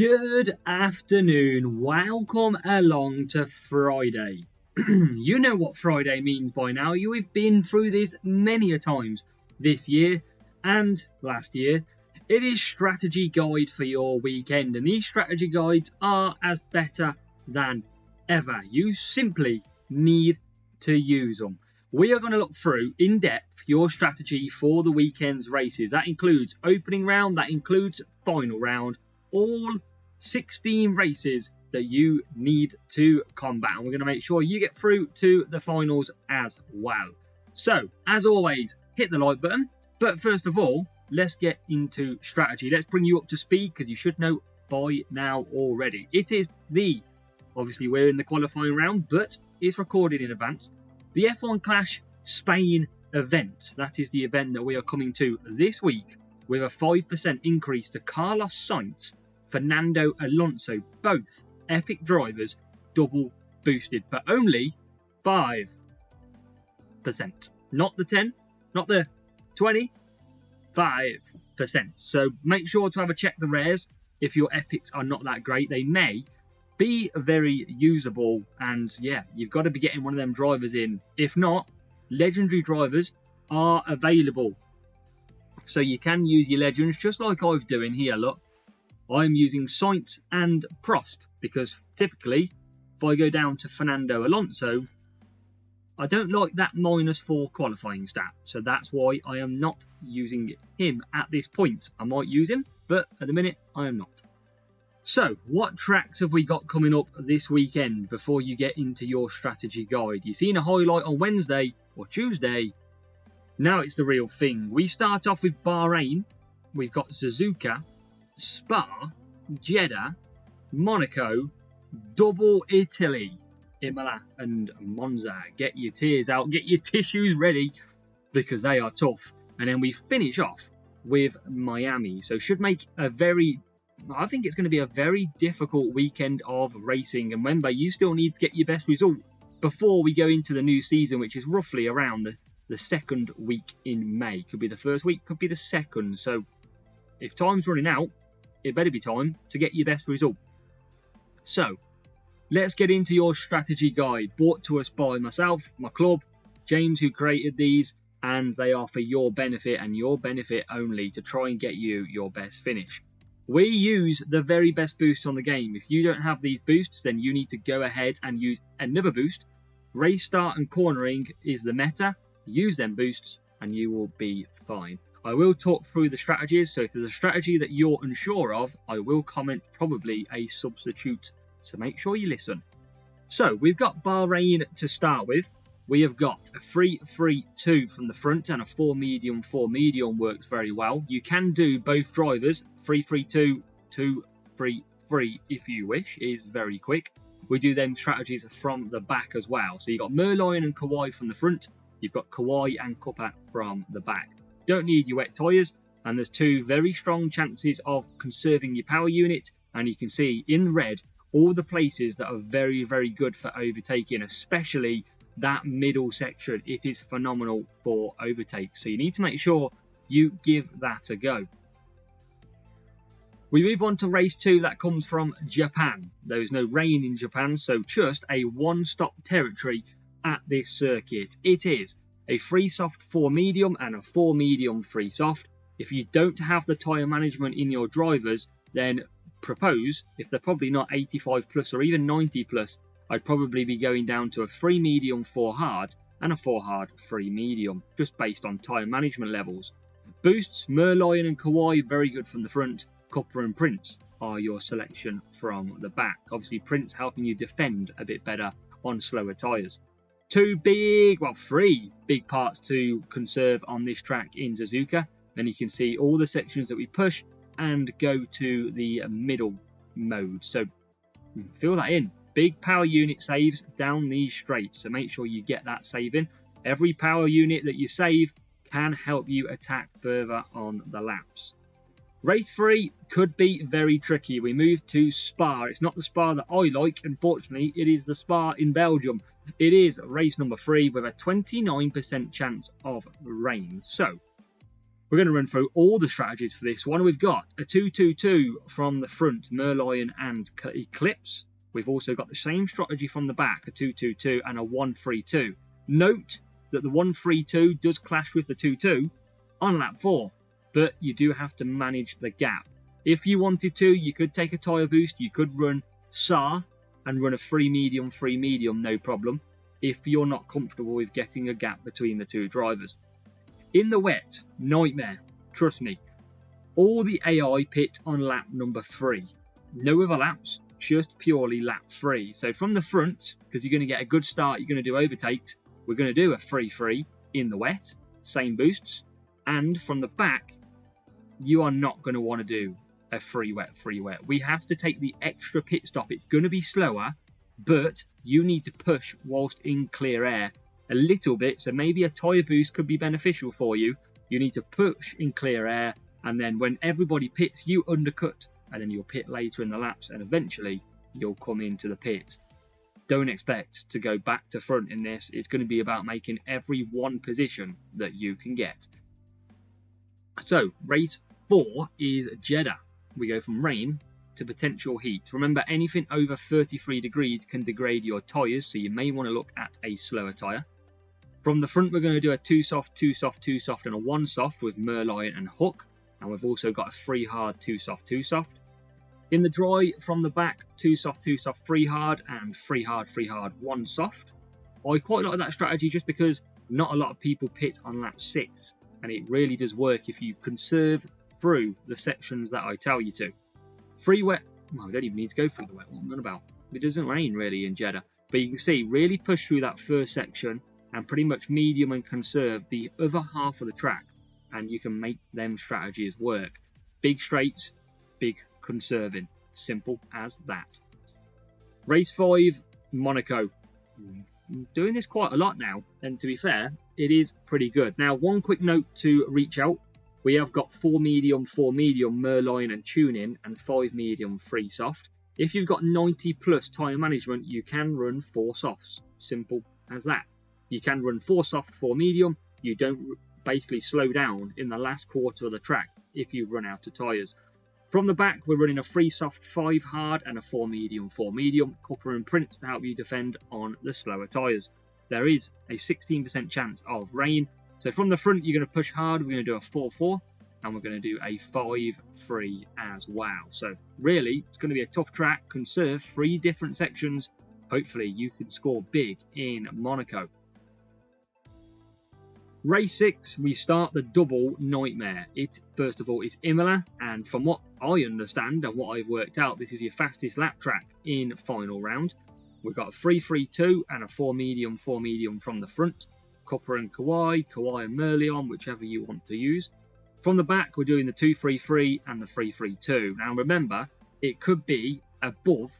Good afternoon, welcome along to Friday. You know what Friday means by now. You have been through this many a times this year and last year. It is strategy guide for your weekend, and these strategy guides are as better than ever. You simply need to use them. We are going to look through in depth your strategy for the weekend's races. That includes opening round, that includes final round, all 16 races that you need to combat, and we're going to make sure you get through to the finals as well. So as always, hit the like button, but first of all, let's get into strategy. Let's bring you up to speed, because you should know by now already. It is obviously we're in the qualifying round, but it's recorded in advance, the F1 Clash Spain event. That is the event that we are coming to this week, with a 5% increase to Carlos Sainz, Fernando Alonso, both epic drivers, double boosted, but only 5%. Not the 10, not the 20, 5%. So make sure to have a check the rares. If your epics are not that great, they may be very usable, and yeah, you've got to be getting one of them drivers in. If not, legendary drivers are available, so you can use your legends just like I'm doing here. Look, I'm using Sainz and Prost, because typically if I go down to Fernando Alonso, I don't like that -4 qualifying stat, so that's why I am not using him at this point. I might use him, but at the minute I am not. So what tracks have we got coming up this weekend before you get into your strategy guide? You've seen a highlight on Wednesday or Tuesday. Now it's the real thing. We start off with Bahrain. We've got Suzuka, Spa, Jeddah, Monaco, double Italy, Imola and Monza. Get your tears out, get your tissues ready, because they are tough. And then we finish off with Miami. So should make I think it's going to be a very difficult weekend of racing. And remember, you still need to get your best result before we go into the new season, which is roughly around the second week in May. Could be the first week, could be the second. So if time's running out, it better be time to get your best result. So let's get into your strategy guide, brought to us by myself, my club, James, who created these, and they are for your benefit and your benefit only, to try and get you your best finish. We use the very best boost on the game. If you don't have these boosts, then you need to go ahead and use another boost. Race start and cornering is the meta. Use them boosts and you will be fine. I will talk through the strategies, so if there's a strategy that you're unsure of, I will comment probably a substitute, so make sure you listen. So we've got Bahrain to start with. We have got a 3-3-2 from the front, and a 4-medium, 4-medium works very well. You can do both drivers, 3-3-2, 2-3-3 if you wish, it is very quick. We do them strategies from the back as well. So you've got Merlion and Kawhi from the front, you've got Kawhi and Kupat from the back. Don't need your wet tyres, and there's two very strong chances of conserving your power unit, and you can see in red all the places that are very, very good for overtaking, especially that middle section. It is phenomenal for overtakes, so you need to make sure you give that a go. We move on to race 2, that comes from Japan. There is no rain in Japan, so just a one-stop territory at this circuit. It is a 3-soft 4-medium and a 4-medium 3-soft. If you don't have the tyre management in your drivers, then propose, if they're probably not 85 plus or even 90 plus, I'd probably be going down to a 3-medium 4-hard and a 4-hard 3-medium, just based on tyre management levels. Boosts, Merlion and Kawhi, very good from the front. Copper and Prince are your selection from the back. Obviously Prince helping you defend a bit better on slower tyres. Three big parts to conserve on this track in Suzuka. Then you can see all the sections that we push and go to the middle mode. So fill that in. Big power unit saves down these straights, so make sure you get that saving. Every power unit that you save can help you attack further on the laps. Race 3 could be very tricky. We move to Spa. It's not the Spa that I like, unfortunately. It is the Spa in Belgium. It is race number 3 with a 29% chance of rain. So We're going to run through all the strategies for this one. We've got a 2-2-2 from the front, Merlion and Eclipse. We've also got the same strategy from the back, a 2-2-2 and a 1-3-2. Note that the 1-3-2 does clash with the 2-2 on lap 4, but you do have to manage the gap. If you wanted to, you could take a tyre boost, you could run SAR and run a free medium, no problem, if you're not comfortable with getting a gap between the two drivers. In the wet, nightmare, trust me. All the AI pit on lap number 3. No other laps, just purely lap 3. So from the front, because you're going to get a good start, you're going to do overtakes, we're going to do a 3-3 in the wet, same boosts. And from the back, you are not going to want to do a free wet. We have to take the extra pit stop. It's going to be slower, but you need to push whilst in clear air a little bit, so maybe a tyre boost could be beneficial for you. You need to push in clear air, and then when everybody pits, you undercut, and then you'll pit later in the laps, and eventually you'll come into the pits. Don't expect to go back to front in this. It's going to be about making every one position that you can get. So race 4 is Jeddah. We go from rain to potential heat. Remember, anything over 33 degrees can degrade your tyres, so you may want to look at a slower tyre. From the front, we're going to do a 2 soft, 2 soft, 2 soft, and a 1 soft with Merlion and Hook. And we've also got a 3 hard, 2 soft, 2 soft. In the dry, from the back, 2 soft, 2 soft, 3 hard, and 3 hard, 3 hard, 1 soft. I quite like that strategy just because not a lot of people pit on lap 6. And it really does work if you conserve through the sections that I tell you to. Free wet, well, we don't even need to go through the wet one, not about. It doesn't rain really in Jeddah. But you can see, really push through that first section and pretty much medium and conserve the other half of the track, and you can make them strategies work. Big straights, big conserving. Simple as that. Race 5, Monaco. I'm doing this quite a lot now, and to be fair, it is pretty good. Now, one quick note to reach out. We have got 4 medium, Merlion and tuning, and 5 medium, 3 soft. If you've got 90 plus tyre management, you can run 4 softs. Simple as that. You can run 4 soft, 4 medium. You don't basically slow down in the last quarter of the track if you run out of tyres. From the back, we're running a 3 soft, 5 hard, and a 4 medium, Copper and Prince to help you defend on the slower tyres. There is a 16% chance of rain. So from the front, you're going to push hard. We're going to do a 4-4, and we're going to do a 5-3 as well. So really, it's going to be a tough track. Conserve 3 different sections. Hopefully, you can score big in Monaco. Race 6, we start the double nightmare. It, first of all, is Imola, and from what I understand and what I've worked out, this is your fastest lap track in final round. We've got a 3-3-2 and a 4 medium from the front. Copper and Kawhi and Merlion, whichever you want to use. From the back, we're doing the 2-3-3 and the 3-3-2. Now remember, it could be above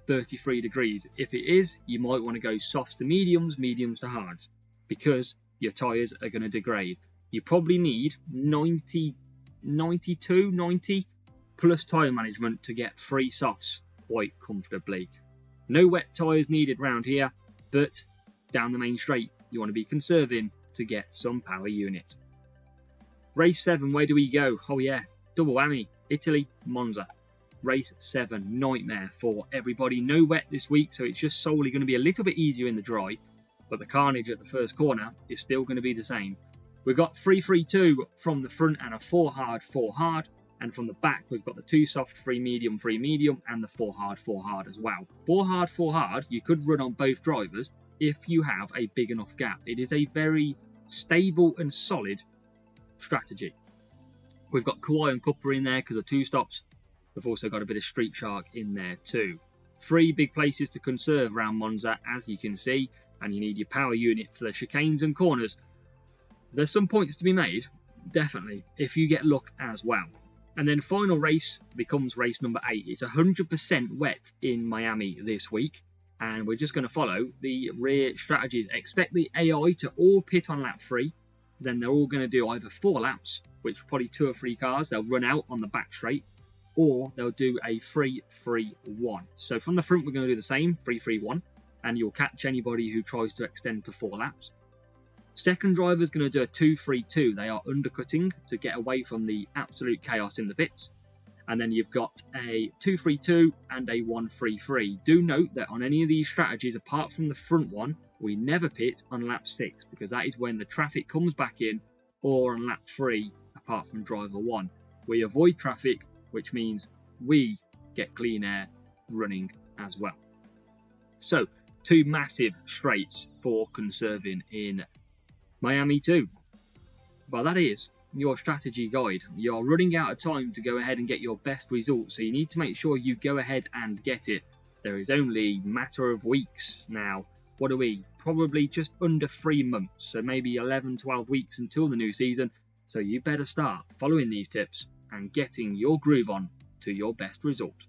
33 degrees. If it is, you might want to go softs to mediums to hards, because your tyres are going to degrade. You probably need 90 plus tyre management to get 3 softs quite comfortably. No wet tyres needed round here, but down the main straight, you want to be conserving to get some power unit. Race 7, where do we go? Oh yeah, double whammy, Italy, Monza. Race 7, nightmare for everybody. No wet this week, so it's just solely going to be a little bit easier in the dry. But the carnage at the first corner is still going to be the same. We've got 3-3-2 from the front and a 4 hard, and from the back we've got the 2 soft, 3 medium, and the 4 hard as well. 4 hard, you could run on both drivers if you have a big enough gap. It is a very stable and solid strategy. We've got Kawhi and Copper in there because of 2 stops. We've also got a bit of Street Shark in there too. 3 big places to conserve around Monza, as you can see. And you need your power unit for the chicanes and corners. There's some points to be made, definitely, if you get luck as well. And then final race becomes race number 8. It's 100% wet in Miami this week, and we're just going to follow the rear strategies. Expect the AI to all pit on lap 3. Then they're all going to do either 4 laps, which are probably 2 or 3 cars. They'll run out on the back straight, or they'll do a 3-3-1. So from the front, we're going to do the same, 3-3-1. And you'll catch anybody who tries to extend to 4 laps. Second driver is going to do a 2-3-2. They are undercutting to get away from the absolute chaos in the pits. And then you've got a 2-3-2 and a 1-3-3. Do note that on any of these strategies, apart from the front one, we never pit on lap 6 because that is when the traffic comes back in, or on lap 3, apart from driver 1. We avoid traffic, which means we get clean air running as well. So, 2 massive straights for conserving in Miami 2. Well, that is your strategy guide. You're running out of time to go ahead and get your best result, so you need to make sure you go ahead and get it. There is only a matter of weeks now. What are we? Probably just under 3 months, so maybe 11-12 weeks until the new season. So you better start following these tips and getting your groove on to your best result.